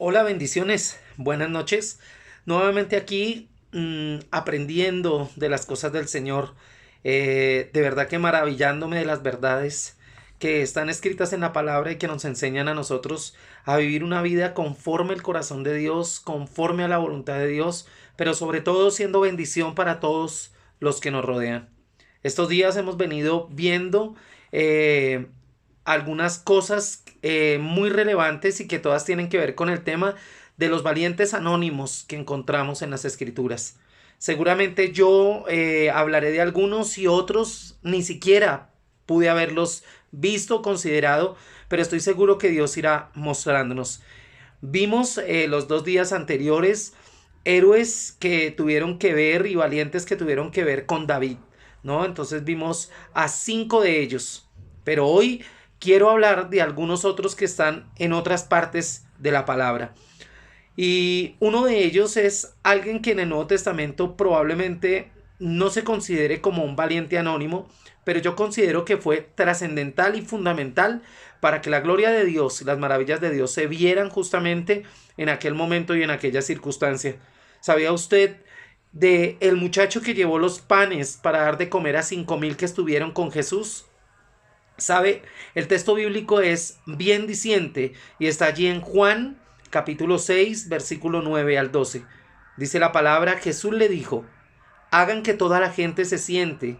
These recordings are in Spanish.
Hola, bendiciones, buenas noches. Nuevamente aquí aprendiendo de las cosas del Señor. De verdad que maravillándome de las verdades que están escritas en la palabra y que nos enseñan a nosotros a vivir una vida conforme al corazón de Dios, conforme a la voluntad de Dios, pero sobre todo siendo bendición para todos los que nos rodean. Estos días hemos venido viendo eh, algunas cosas muy relevantes y que todas tienen que ver con el tema de los valientes anónimos que encontramos en las escrituras. Seguramente yo hablaré de algunos y otros ni siquiera pude haberlos visto, considerado, pero estoy seguro que Dios irá mostrándonos. Vimos los 2 días anteriores héroes que tuvieron que ver y valientes que tuvieron que ver con David, ¿no? Entonces vimos a 5 de ellos, pero hoy quiero hablar de algunos otros que están en otras partes de la palabra. Y uno de ellos es alguien que en el Nuevo Testamento probablemente no se considere como un valiente anónimo, pero yo considero que fue trascendental y fundamental para que la gloria de Dios y las maravillas de Dios se vieran justamente en aquel momento y en aquella circunstancia. ¿Sabía usted de el muchacho que llevó los panes para dar de comer a 5,000 que estuvieron con Jesús? ¿Sabe? El texto bíblico es bien diciente y está allí en Juan capítulo 6 versículo 9 al 12. Dice la palabra: Jesús le dijo: hagan que toda la gente se siente.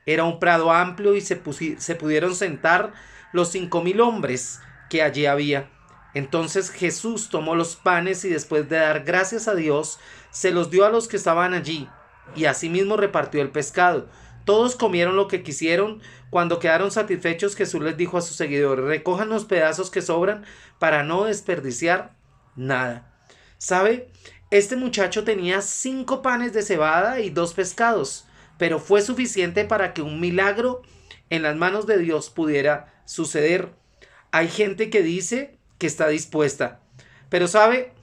Era un prado amplio y se pudieron sentar los 5,000 hombres que allí había. Entonces Jesús tomó los panes y, después de dar gracias a Dios, se los dio a los que estaban allí, y asimismo repartió el pescado. Todos comieron lo que quisieron. Cuando quedaron satisfechos, Jesús les dijo a sus seguidores: recojan los pedazos que sobran para no desperdiciar nada. ¿Sabe? Este muchacho tenía 5 panes de cebada y 2 pescados, pero fue suficiente para que un milagro en las manos de Dios pudiera suceder. Hay gente que dice que está dispuesta, pero sabe,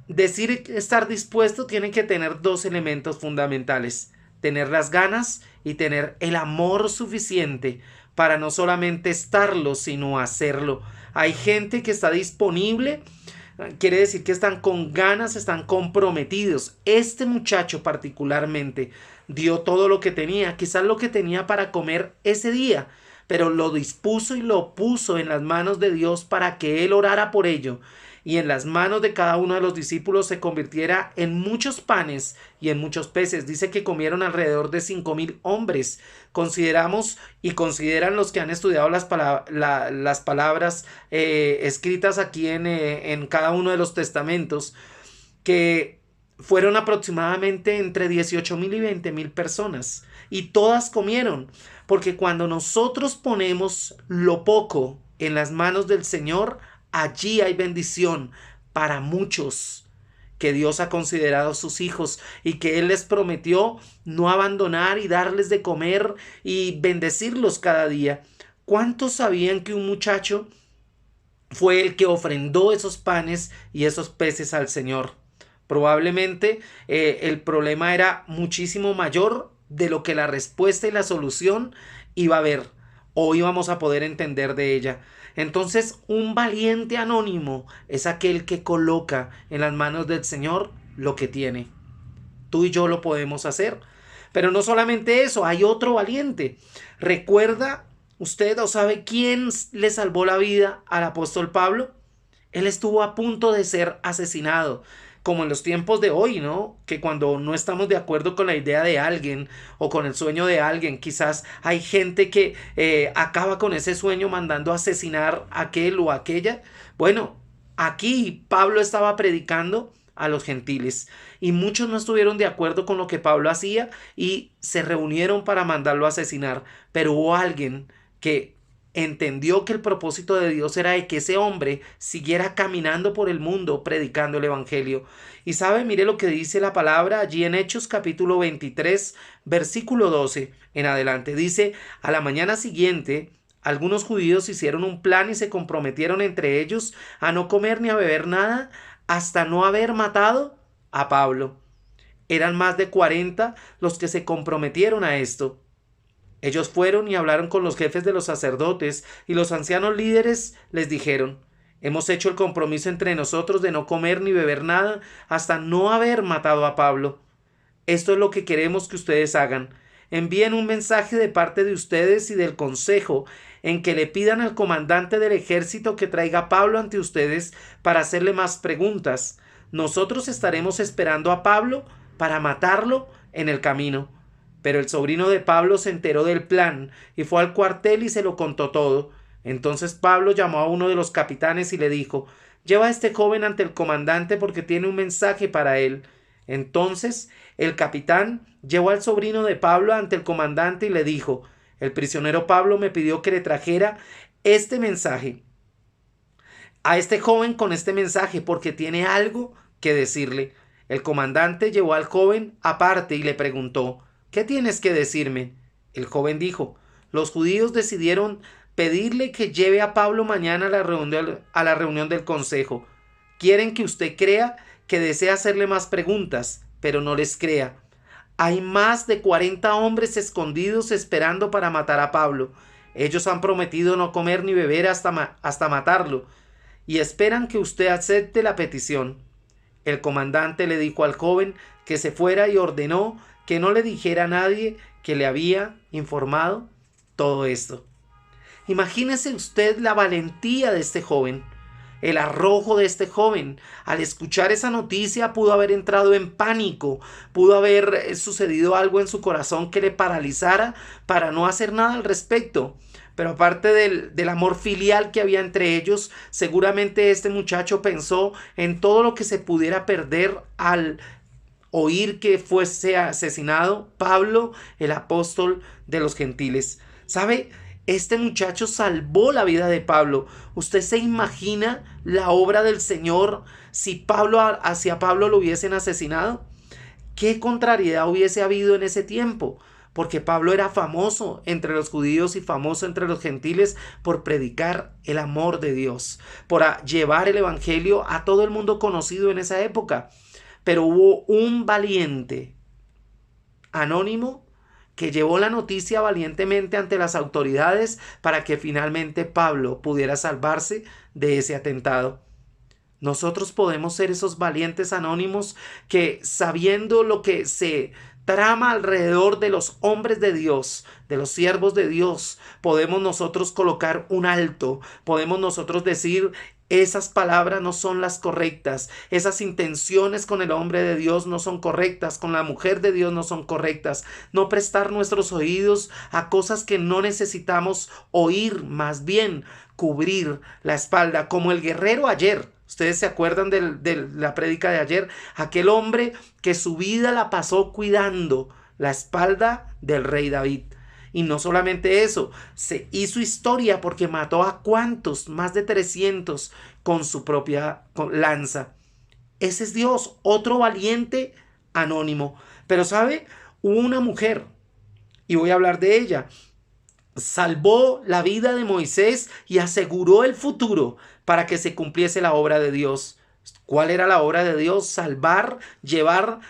decir estar dispuesto tiene que tener dos elementos fundamentales: tener las ganas y tener el amor suficiente para no solamente estarlo, sino hacerlo. Hay gente que está disponible. Quiere decir que están con ganas, están comprometidos. Este muchacho particularmente dio todo lo que tenía, quizás lo que tenía para comer ese día, pero lo dispuso y lo puso en las manos de Dios para que él orara por ello, y en las manos de cada uno de los discípulos se convirtiera en muchos panes y en muchos peces. Dice que comieron alrededor de 5,000 hombres. Consideramos y consideran los que han estudiado las palabras escritas aquí en cada uno de los testamentos, que fueron aproximadamente entre 18,000 y 20,000 personas, y todas comieron, porque cuando nosotros ponemos lo poco en las manos del Señor, allí hay bendición para muchos que Dios ha considerado sus hijos y que Él les prometió no abandonar y darles de comer y bendecirlos cada día. ¿Cuántos sabían que un muchacho fue el que ofrendó esos panes y esos peces al Señor? Probablemente el problema era muchísimo mayor de lo que la respuesta y la solución iba a haber o íbamos a poder entender de ella. Entonces, un valiente anónimo es aquel que coloca en las manos del Señor lo que tiene. Tú y yo lo podemos hacer. Pero no solamente eso, hay otro valiente. ¿Recuerda usted o sabe quién le salvó la vida al apóstol Pablo? Él estuvo a punto de ser asesinado, como en los tiempos de hoy, ¿no? Que cuando no estamos de acuerdo con la idea de alguien o con el sueño de alguien, quizás hay gente que acaba con ese sueño mandando a asesinar a aquel o a aquella. Bueno, aquí Pablo estaba predicando a los gentiles y muchos no estuvieron de acuerdo con lo que Pablo hacía y se reunieron para mandarlo a asesinar, pero hubo alguien que entendió que el propósito de Dios era de que ese hombre siguiera caminando por el mundo predicando el evangelio. Y sabe, mire lo que dice la palabra allí en Hechos capítulo 23 versículo 12 en adelante. Dice: a la mañana siguiente algunos judíos hicieron un plan y se comprometieron entre ellos a no comer ni a beber nada hasta no haber matado a Pablo. Eran más de 40 los que se comprometieron a esto. Ellos fueron y hablaron con los jefes de los sacerdotes, y los ancianos líderes les dijeron: Hemos hecho el compromiso entre nosotros de no comer ni beber nada hasta no haber matado a Pablo. Esto es lo que queremos que ustedes hagan. Envíen un mensaje de parte de ustedes y del consejo en que le pidan al comandante del ejército que traiga a Pablo ante ustedes para hacerle más preguntas. Nosotros estaremos esperando a Pablo para matarlo en el camino. Pero el sobrino de Pablo se enteró del plan y fue al cuartel y se lo contó todo. Entonces Pablo llamó a uno de los capitanes y le dijo: lleva a este joven ante el comandante porque tiene un mensaje para él. Entonces el capitán llevó al sobrino de Pablo ante el comandante y le dijo: el prisionero Pablo me pidió que le trajera este mensaje a este joven con este mensaje porque tiene algo que decirle. El comandante llevó al joven aparte y le preguntó: ¿qué tienes que decirme? El joven dijo: los judíos decidieron pedirle que lleve a Pablo mañana a la reunión del consejo. Quieren que usted crea que desea hacerle más preguntas, pero no les crea. Hay más de 40 hombres escondidos esperando para matar a Pablo. Ellos han prometido no comer ni beber hasta matarlo, y esperan que usted acepte la petición. El comandante le dijo al joven que se fuera y ordenó que no le dijera a nadie que le había informado todo esto. Imagínese usted la valentía de este joven, el arrojo de este joven. Al escuchar esa noticia pudo haber entrado en pánico, pudo haber sucedido algo en su corazón que le paralizara para no hacer nada al respecto. Pero aparte del amor filial que había entre ellos, seguramente este muchacho pensó en todo lo que se pudiera perder al oír que fuese asesinado Pablo, el apóstol de los gentiles. ¿Sabe? Este muchacho salvó la vida de Pablo. ¿Usted se imagina la obra del Señor si hacia Pablo lo hubiesen asesinado? ¿Qué contrariedad hubiese habido en ese tiempo? Porque Pablo era famoso entre los judíos y famoso entre los gentiles por predicar el amor de Dios, por llevar el evangelio a todo el mundo conocido en esa época. Pero hubo un valiente anónimo que llevó la noticia valientemente ante las autoridades para que finalmente Pablo pudiera salvarse de ese atentado. Nosotros podemos ser esos valientes anónimos que, sabiendo lo que se trama alrededor de los hombres de Dios, de los siervos de Dios, podemos nosotros colocar un alto, podemos nosotros decir: esas palabras no son las correctas, esas intenciones con el hombre de Dios no son correctas, con la mujer de Dios no son correctas. No prestar nuestros oídos a cosas que no necesitamos oír, más bien cubrir la espalda, como el guerrero ayer. Ustedes se acuerdan de la prédica de ayer, aquel hombre que su vida la pasó cuidando la espalda del rey David. Y no solamente eso, se hizo historia porque mató a cuantos, más de 300, con su propia lanza. Ese es Dios, otro valiente anónimo. Pero ¿sabe? Hubo una mujer, y voy a hablar de ella. Salvó la vida de Moisés y aseguró el futuro para que se cumpliese la obra de Dios. ¿Cuál era la obra de Dios? Salvar, llevar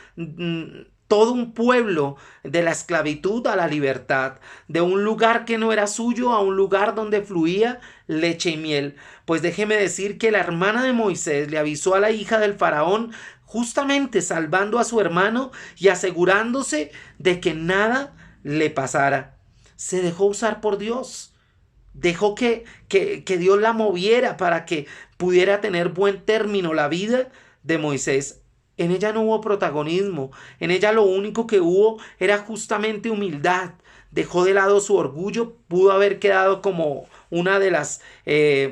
todo un pueblo de la esclavitud a la libertad, de un lugar que no era suyo a un lugar donde fluía leche y miel. Pues déjeme decir que la hermana de Moisés le avisó a la hija del faraón, justamente salvando a su hermano y asegurándose de que nada le pasara. Se dejó usar por Dios. Dejó que Dios la moviera para que pudiera tener buen término la vida de Moisés. En ella no hubo protagonismo. En ella lo único que hubo era justamente humildad. Dejó de lado su orgullo. Pudo haber quedado como una de las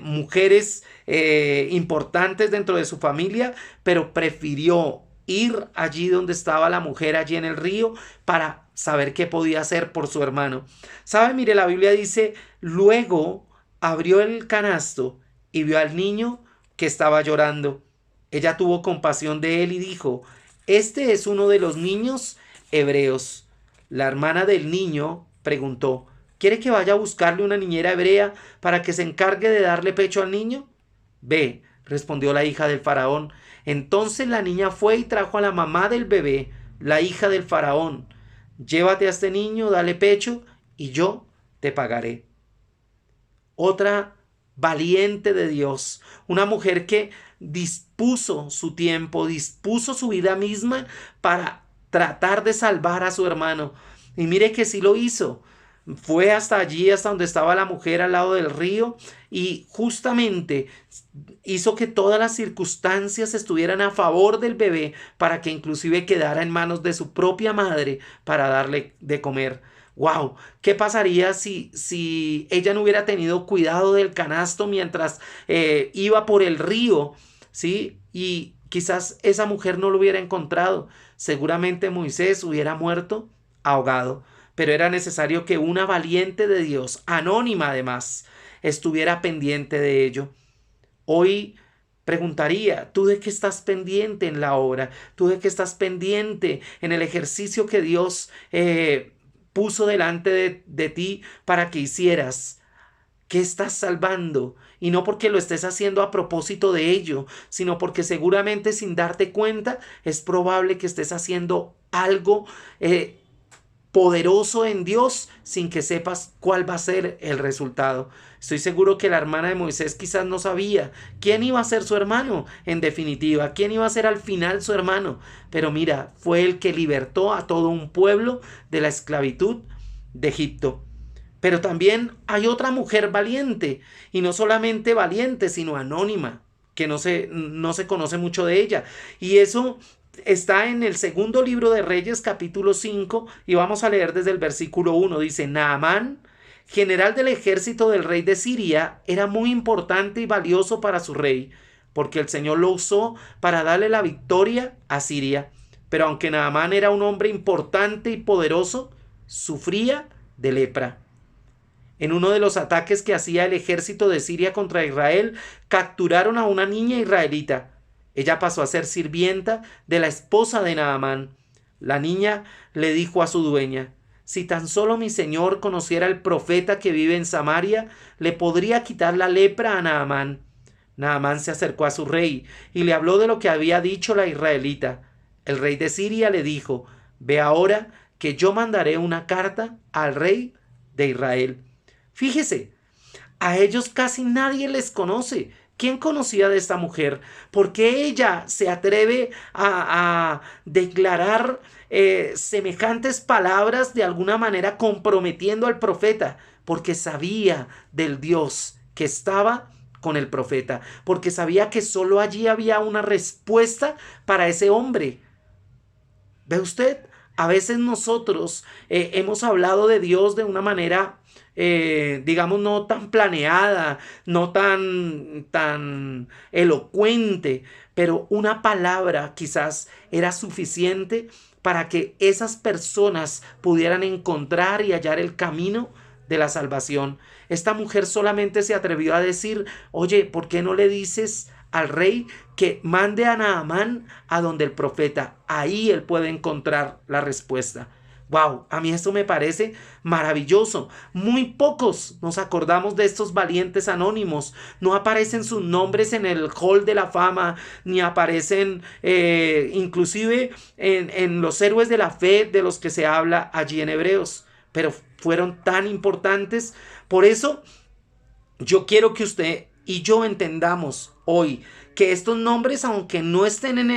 mujeres importantes dentro de su familia, pero prefirió ir allí donde estaba la mujer, allí en el río, para saber qué podía hacer por su hermano. ¿Sabe? Mire, la Biblia dice: luego abrió el canasto y vio al niño que estaba llorando. Ella tuvo compasión de él y dijo: este es uno de los niños hebreos. La hermana del niño preguntó: ¿quiere que vaya a buscarle una niñera hebrea para que se encargue de darle pecho al niño? Ve, respondió la hija del faraón. Entonces la niña fue y trajo a la mamá del bebé, la hija del faraón. Llévate a este niño, dale pecho y yo te pagaré. Otra valiente de Dios, una mujer que dispuso su tiempo, dispuso su vida misma para tratar de salvar a su hermano. Y mire que sí lo hizo. Fue hasta allí, hasta donde estaba la mujer al lado del río, y justamente hizo que todas las circunstancias estuvieran a favor del bebé para que inclusive quedara en manos de su propia madre para darle de comer. Wow, ¿qué pasaría si ella no hubiera tenido cuidado del canasto mientras iba por el río? ¿Sí? Y quizás esa mujer no lo hubiera encontrado. Seguramente Moisés hubiera muerto ahogado. Pero era necesario que una valiente de Dios, anónima además, estuviera pendiente de ello. Hoy preguntaría, ¿tú de qué estás pendiente en la obra? ¿Tú de qué estás pendiente en el ejercicio que Dios puso delante de ti para que hicieras? ¿Qué estás salvando? Y no porque lo estés haciendo a propósito de ello, sino porque seguramente sin darte cuenta es probable que estés haciendo algo poderoso en Dios sin que sepas cuál va a ser el resultado. Estoy seguro que la hermana de Moisés quizás no sabía quién iba a ser su hermano, en definitiva, quién iba a ser al final su hermano. Pero mira, fue el que libertó a todo un pueblo de la esclavitud de Egipto. Pero también hay otra mujer valiente, y no solamente valiente, sino anónima, que no se conoce mucho de ella. Y eso está en el segundo libro de Reyes, capítulo 5, y vamos a leer desde el versículo 1. Dice: Naamán, general del ejército del rey de Siria, era muy importante y valioso para su rey, porque el Señor lo usó para darle la victoria a Siria. Pero aunque Naamán era un hombre importante y poderoso, sufría de lepra. En uno de los ataques que hacía el ejército de Siria contra Israel, capturaron a una niña israelita. Ella pasó a ser sirvienta de la esposa de Naamán. La niña le dijo a su dueña: si tan solo mi señor conociera al profeta que vive en Samaria, le podría quitar la lepra a Naamán. Naamán se acercó a su rey y le habló de lo que había dicho la israelita. El rey de Siria le dijo: ve ahora que yo mandaré una carta al rey de Israel. Fíjese, a ellos casi nadie les conoce. ¿Quién conocía de esta mujer? ¿Por qué ella se atreve a declarar semejantes palabras, de alguna manera comprometiendo al profeta? Porque sabía del Dios que estaba con el profeta, porque sabía que solo allí había una respuesta para ese hombre. ¿Ve usted? A veces nosotros hemos hablado de Dios de una manera, digamos, no tan planeada, no tan elocuente, pero una palabra quizás era suficiente para que esas personas pudieran encontrar y hallar el camino de la salvación. Esta mujer solamente se atrevió a decir: oye, ¿por qué no le dices al rey que mande a Naamán a donde el profeta? Ahí él puede encontrar la respuesta. Wow, a mí esto me parece maravilloso. Muy pocos nos acordamos de estos valientes anónimos. No aparecen sus nombres en el hall de la fama, ni aparecen inclusive en los héroes de la fe de los que se habla allí en Hebreos. Pero fueron tan importantes. Por eso yo quiero que usted y yo entendamos hoy que estos nombres, aunque no estén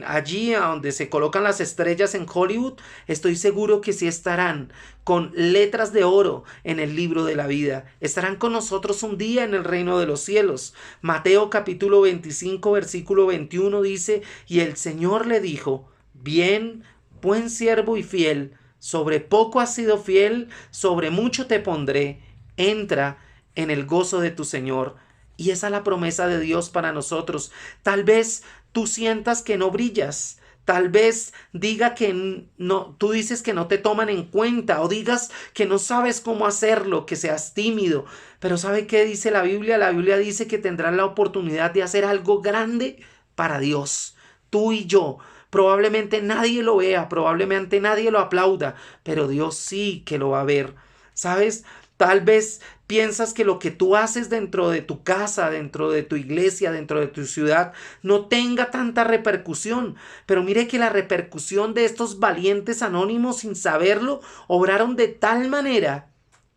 allí a donde se colocan las estrellas en Hollywood, estoy seguro que sí estarán con letras de oro en el libro de la vida. Estarán con nosotros un día en el reino de los cielos. Mateo capítulo 25, versículo 21 dice: y el Señor le dijo: bien, buen siervo y fiel, sobre poco has sido fiel, sobre mucho te pondré. Entra en el gozo de tu Señor. Y esa es la promesa de Dios para nosotros. Tal vez tú sientas que no brillas. Tal vez diga que no, tú dices que no te toman en cuenta, o digas que no sabes cómo hacerlo, que seas tímido. Pero ¿sabe qué dice la Biblia? La Biblia dice que tendrás la oportunidad de hacer algo grande para Dios. Tú y yo. Probablemente nadie lo vea, probablemente nadie lo aplauda, pero Dios sí que lo va a ver. ¿Sabes? Tal vez piensas que lo que tú haces dentro de tu casa, dentro de tu iglesia, dentro de tu ciudad, no tenga tanta repercusión. Pero mire que la repercusión de estos valientes anónimos, sin saberlo, obraron de tal manera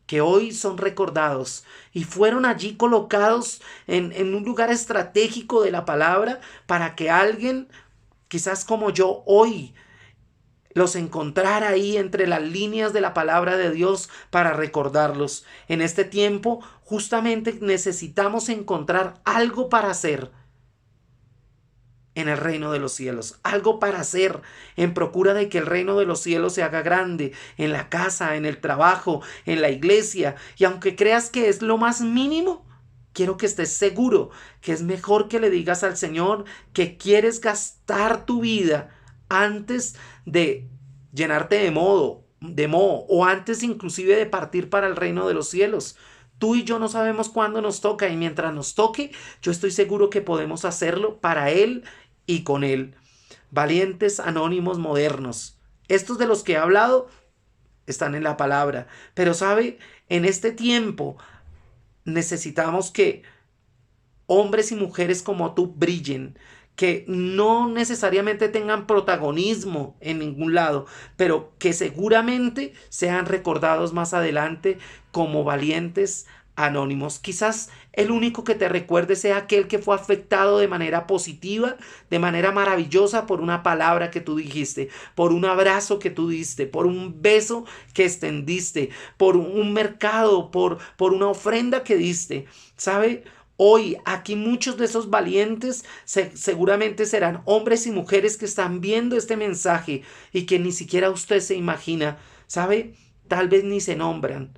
que hoy son recordados y fueron allí colocados en un lugar estratégico de la palabra para que alguien, quizás como yo hoy, los encontrara ahí entre las líneas de la palabra de Dios para recordarlos. En este tiempo justamente necesitamos encontrar algo para hacer en el reino de los cielos, algo para hacer en procura de que el reino de los cielos se haga grande en la casa, en el trabajo, en la iglesia. Y aunque creas que es lo más mínimo, quiero que estés seguro que es mejor que le digas al Señor que quieres gastar tu vida antes de llenarte de moho, o antes inclusive de partir para el reino de los cielos. Tú y yo no sabemos cuándo nos toca, y mientras nos toque, yo estoy seguro que podemos hacerlo para Él y con Él. Valientes anónimos modernos. Estos de los que he hablado están en la palabra. Pero sabe, en este tiempo necesitamos que hombres y mujeres como tú brillen, que no necesariamente tengan protagonismo en ningún lado, pero que seguramente sean recordados más adelante como valientes anónimos. Quizás el único que te recuerde sea aquel que fue afectado de manera positiva, de manera maravillosa por una palabra que tú dijiste, por un abrazo que tú diste, por un beso que extendiste, por un mercado, por una ofrenda que diste. ¿Sabe? Hoy aquí muchos de esos valientes seguramente serán hombres y mujeres que están viendo este mensaje y que ni siquiera usted se imagina, ¿sabe? Tal vez ni se nombran.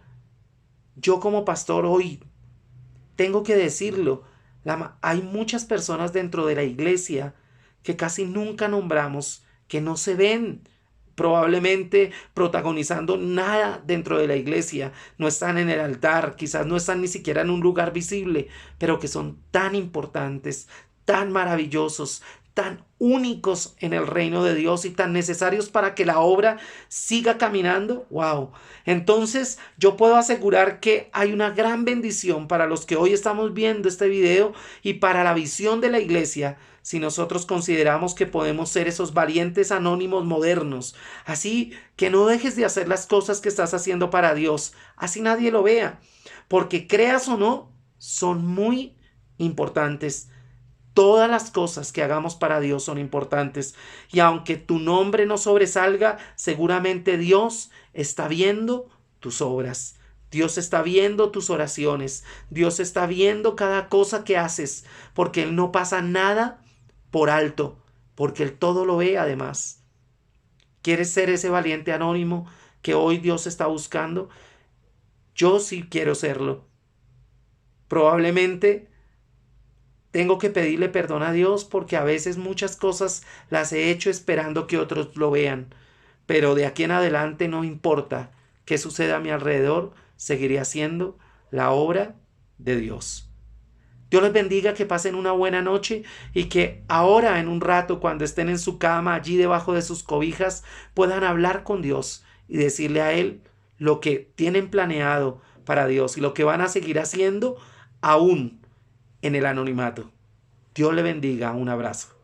Yo como pastor hoy tengo que decirlo, hay muchas personas dentro de la iglesia que casi nunca nombramos, que no se ven probablemente protagonizando nada dentro de la iglesia, no están en el altar, quizás no están ni siquiera en un lugar visible, pero que son tan importantes, tan maravillosos, tan únicos en el reino de Dios y tan necesarios para que la obra siga caminando. ¡Wow! Entonces yo puedo asegurar que hay una gran bendición para los que hoy estamos viendo este video y para la visión de la iglesia, si nosotros consideramos que podemos ser esos valientes anónimos modernos. Así que no dejes de hacer las cosas que estás haciendo para Dios, así nadie lo vea, porque creas o no, son muy importantes. Todas las cosas que hagamos para Dios son importantes, y aunque tu nombre no sobresalga, seguramente Dios está viendo tus obras. Dios está viendo tus oraciones. Dios está viendo cada cosa que haces, porque Él no pasa nada por alto, porque Él todo lo ve además. ¿Quieres ser ese valiente anónimo que hoy Dios está buscando? Yo sí quiero serlo. Probablemente tengo que pedirle perdón a Dios porque a veces muchas cosas las he hecho esperando que otros lo vean. Pero de aquí en adelante no importa qué suceda a mi alrededor, seguiré haciendo la obra de Dios. Dios les bendiga, que pasen una buena noche y que ahora en un rato, cuando estén en su cama, allí debajo de sus cobijas, puedan hablar con Dios y decirle a Él lo que tienen planeado para Dios y lo que van a seguir haciendo aún en el anonimato. Dios le bendiga. Un abrazo.